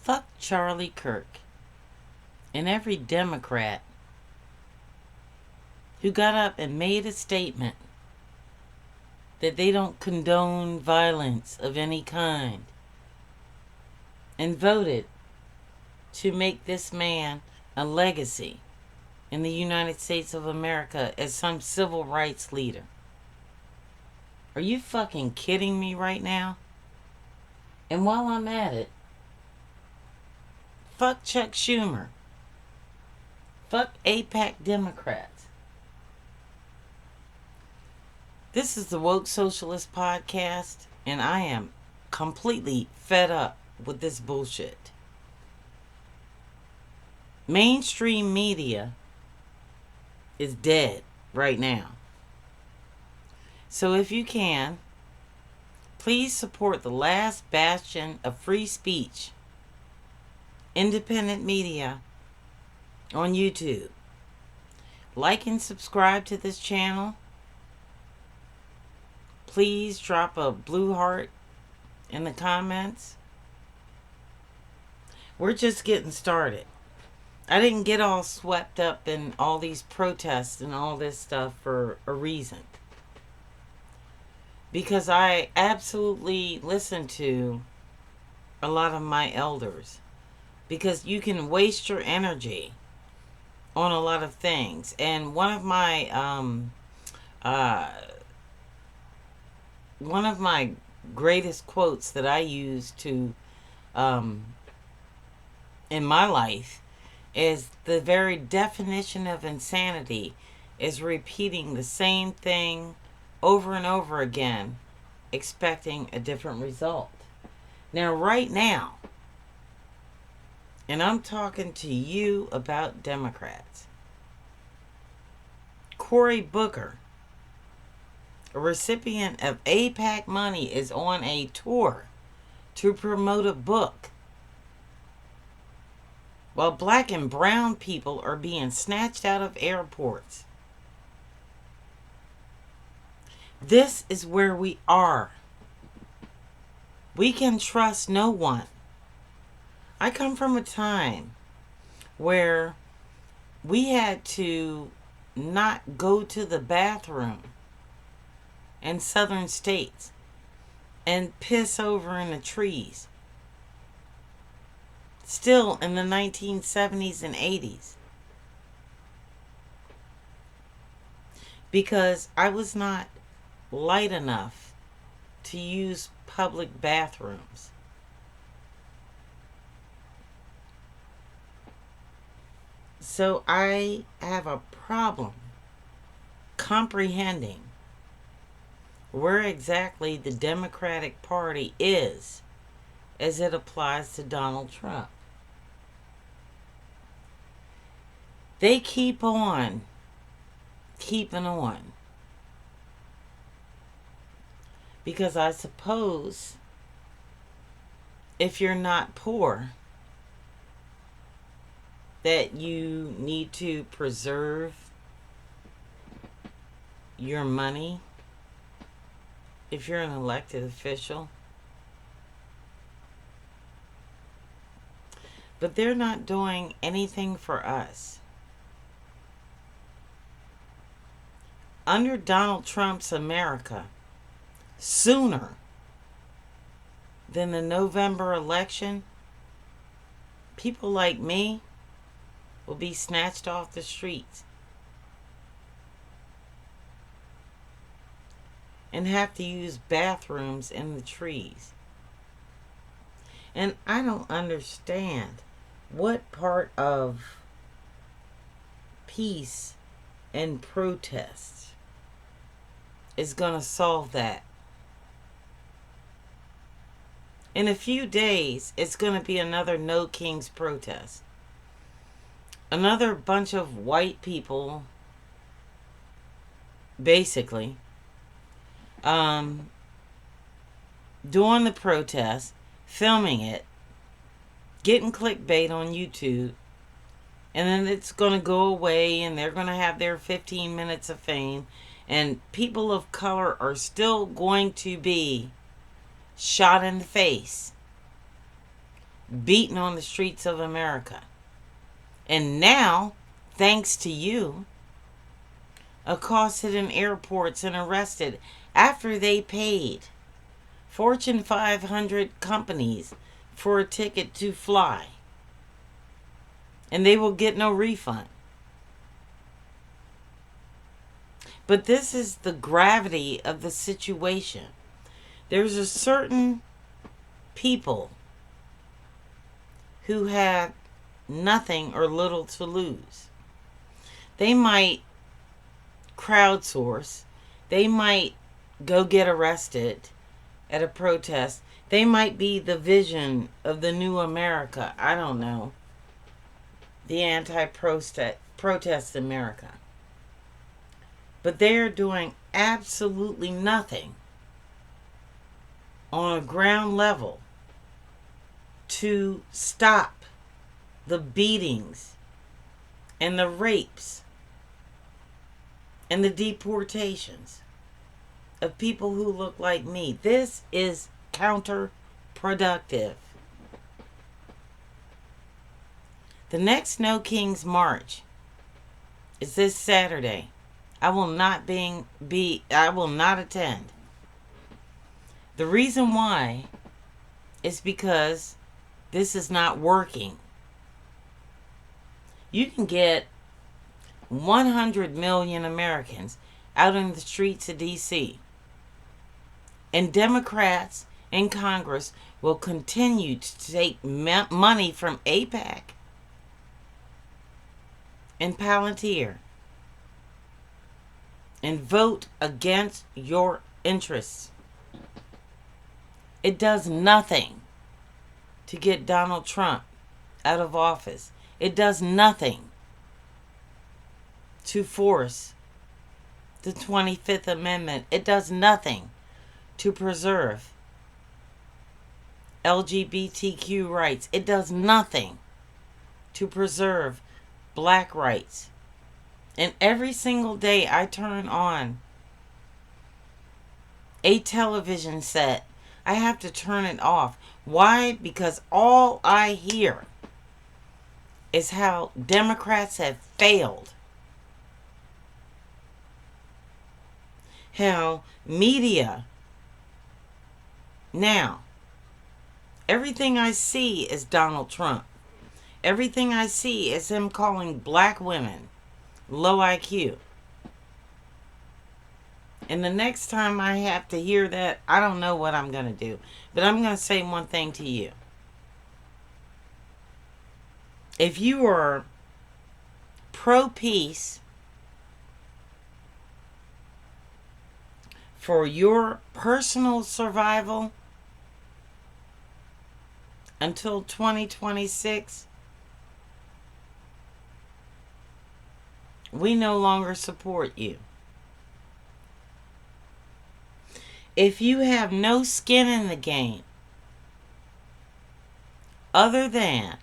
Fuck Charlie Kirk and every Democrat who got up and made a statement that they don't condone violence of any kind and voted to make this man a legacy in the United States of America as some civil rights leader. Are you fucking kidding me right now? And while I'm at it, fuck Chuck Schumer. Fuck AIPAC Democrats. This is the Woke Socialist Podcast, and I am completely fed up with this bullshit. Mainstream media is dead right now. So if you can, please support the last bastion of free speech, independent media, on YouTube. Like and subscribe to this channel. Please drop a blue heart in the comments. We're just getting started. I didn't get all swept up in all these protests and all this stuff for a reason. Because I absolutely listen to a lot of my elders. Because you can waste your energy on a lot of things. And one of my greatest quotes that I use to in my life is the very definition of insanity is repeating the same thing over and over again, expecting a different result. Now, right now, and I'm talking to you about Democrats, Cory Booker, a recipient of AIPAC money, is on a tour to promote a book, while black and brown people are being snatched out of airports. This is where we are. We can trust no one. I come from a time where we had to not go to the bathroom in southern states and piss over in the trees. Still in the 1970s and 80s. Because I was not light enough to use public bathrooms. So I have a problem comprehending where exactly the Democratic Party is as it applies to Donald Trump. They keep on keeping on. Because I suppose if you're not poor, that you need to preserve your money if you're an elected official. But they're not doing anything for us. Under Donald Trump's America, sooner than the November election, people like me will be snatched off the streets and have to use bathrooms in the trees. And I don't understand what part of peace and protest is going to solve that. In a few days, it's going to be another No Kings protest. Another bunch of white people, basically, doing the protest, filming it, getting clickbait on YouTube, and then it's going to go away and they're going to have their 15 minutes of fame, and people of color are still going to be shot in the face beaten on the streets of America. And now, thanks to you, accosted in airports and arrested after they paid Fortune 500 companies for a ticket to fly. And they will get no refund. But this is the gravity of the situation. There's a certain people who have nothing or little to lose. They might crowdsource. They might go get arrested at a protest. They might be the vision of the new America. I don't know. The anti-protest America. But they're doing absolutely nothing on a ground level to stop the beatings and the rapes and the deportations of people who look like me. This is counterproductive. The next No Kings March is this Saturday. I will not attend. The reason why is because this is not working. You can get 100 million Americans out in the streets of D.C. And Democrats in Congress will continue to take money from AIPAC and Palantir and vote against your interests. It does nothing to get Donald Trump out of office. It does nothing to force the 25th Amendment. It does nothing to preserve LGBTQ rights. It does nothing to preserve black rights. And every single day I turn on a television set, I have to turn it off. Why? Because all I hear is how Democrats have failed. How media now, everything I see is Donald Trump. Everything I see is him calling black women low IQ. And the next time I have to hear that, I don't know what I'm going to do. But I'm going to say one thing to you. If you are pro-peace for your personal survival until 2026, we no longer support you. If you have no skin in the game other than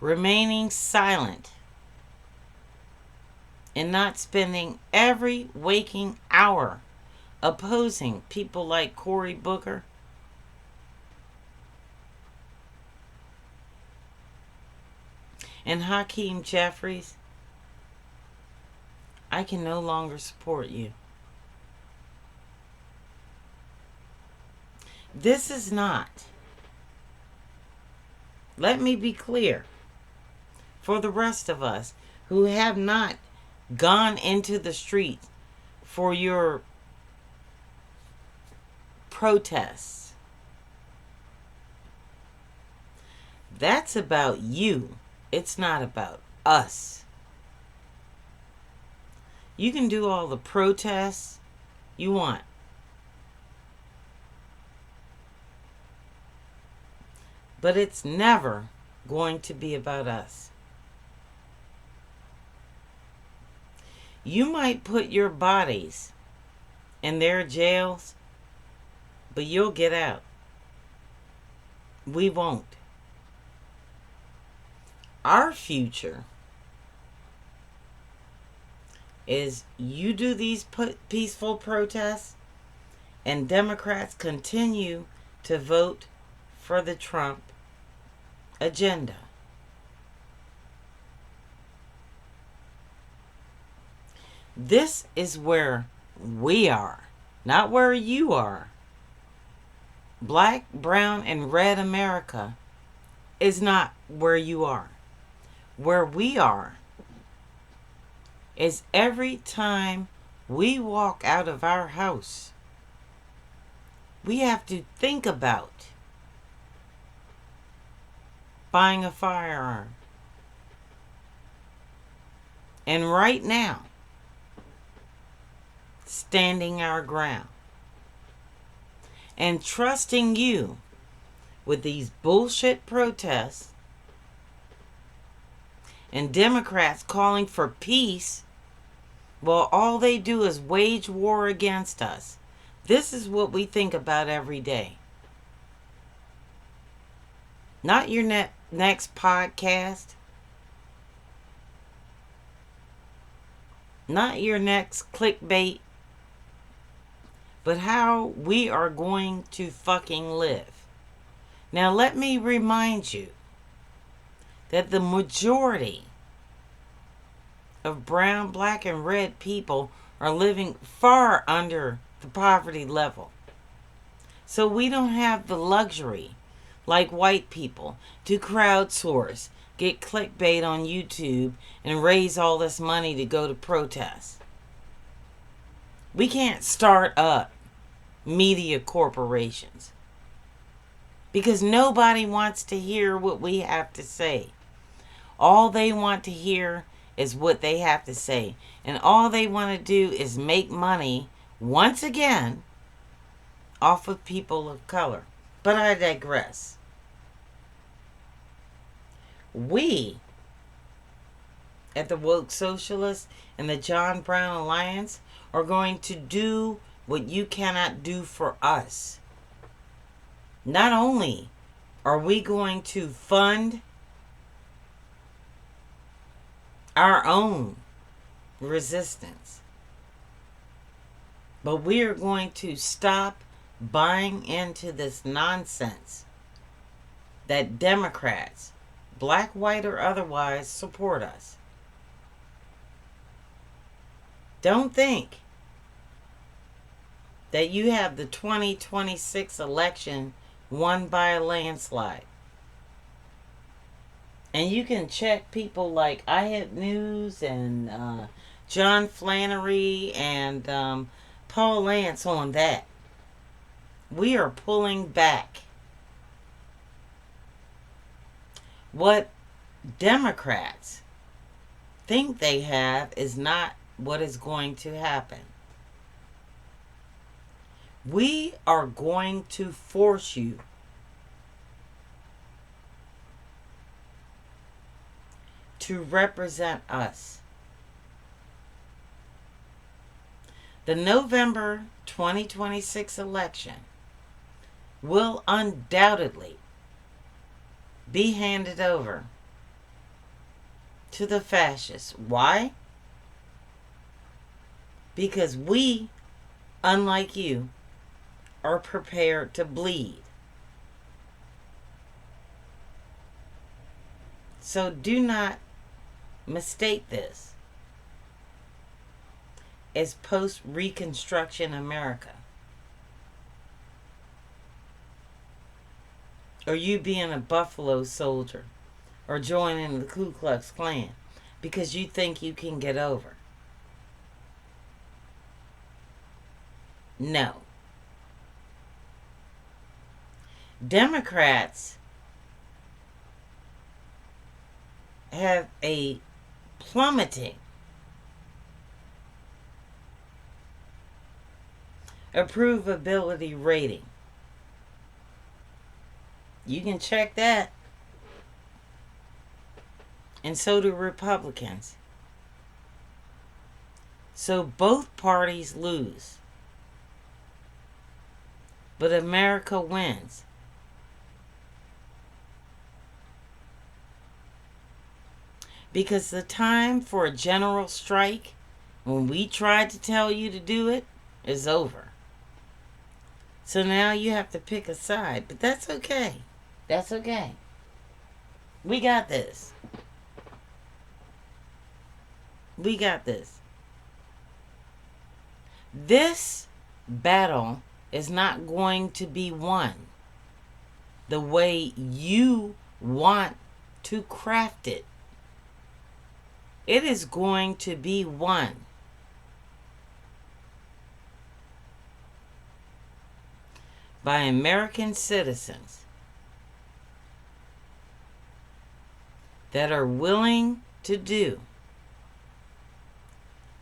remaining silent and not spending every waking hour opposing people like Cory Booker, and Hakeem Jeffries, I can no longer support you. This is not, let me be clear, for the rest of us who have not gone into the streets for your protests. That's about you. It's not about us. You can do all the protests you want. But it's never going to be about us. You might put your bodies in their jails, but you'll get out. We won't. Our future is you do these peaceful protests, And Democrats continue to vote for the Trump agenda. This is where we are, not where you are. Black, brown, and red America is not where you are. Where we are is every time we walk out of our house, we have to think about buying a firearm. And right now, standing our ground and trusting you with these bullshit protests and Democrats calling for peace, well, all they do is wage war against us. This is what we think about every day. Not your next podcast. Not your next clickbait. But how we are going to fucking live. Now let me remind you that the majority of brown, black, and red people are living far under the poverty level. So we don't have the luxury, like white people, to crowdsource, get clickbait on YouTube, and raise all this money to go to protests. We can't start up media corporations because nobody wants to hear what we have to say. All they want to hear is what they have to say. And all they want to do is make money, once again, off of people of color. But I digress. We, at the Woke Socialists and the John Brown Alliance, are going to do what you cannot do for us. Not only are we going to fund our own resistance, but we are going to stop buying into this nonsense that Democrats, black, white, or otherwise, support us. Don't think that you have the 2026 election won by a landslide. And you can check people like I Have News and John Flannery and Paul Lance on that. We are pulling back. What Democrats think they have is not what is going to happen. We are going to force you to represent us. The November 2026 election will undoubtedly be handed over to the fascists. Why? Because we, unlike you, are prepared to bleed. So do not mistake this as post-Reconstruction America, or you being a Buffalo Soldier, or joining the Ku Klux Klan because you think you can get over. No. Democrats have a plummeting approvability rating. You can check that. And so do Republicans. So both parties lose. But America wins. Because the time for a general strike, when we tried to tell you to do it, is over. So now you have to pick a side. But that's okay. That's okay. We got this. We got this. This battle is not going to be won the way you want to craft it. It is going to be won by American citizens that are willing to do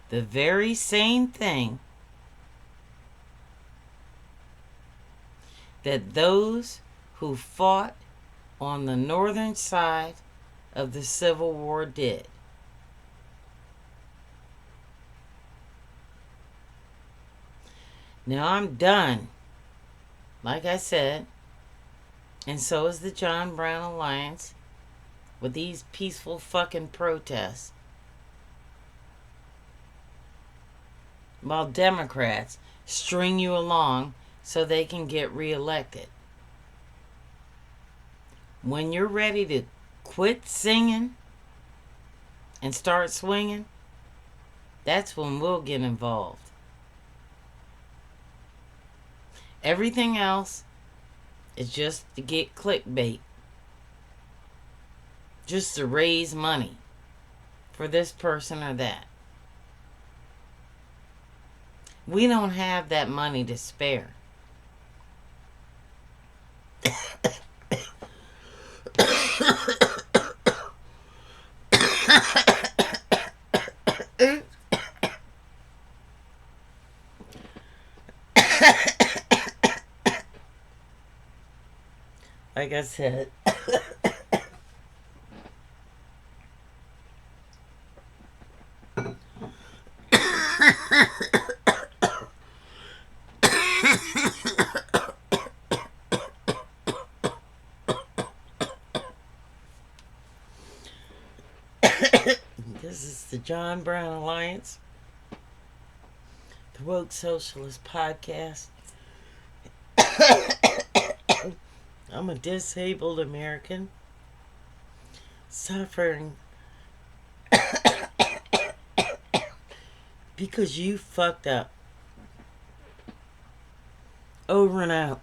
the very same thing that those who fought on the northern side of the Civil War did. Now I'm done, like I said, and so is the John Brown Alliance with these peaceful fucking protests. While Democrats string you along so they can get reelected. When you're ready to quit singing and start swinging, that's when we'll get involved. Everything else is just to get clickbait. Just to raise money for this person or that. We don't have that money to spare. Like I said, this is the John Brown Alliance, the Woke Socialist Podcast. I'm a disabled American suffering because you fucked up. Over and out.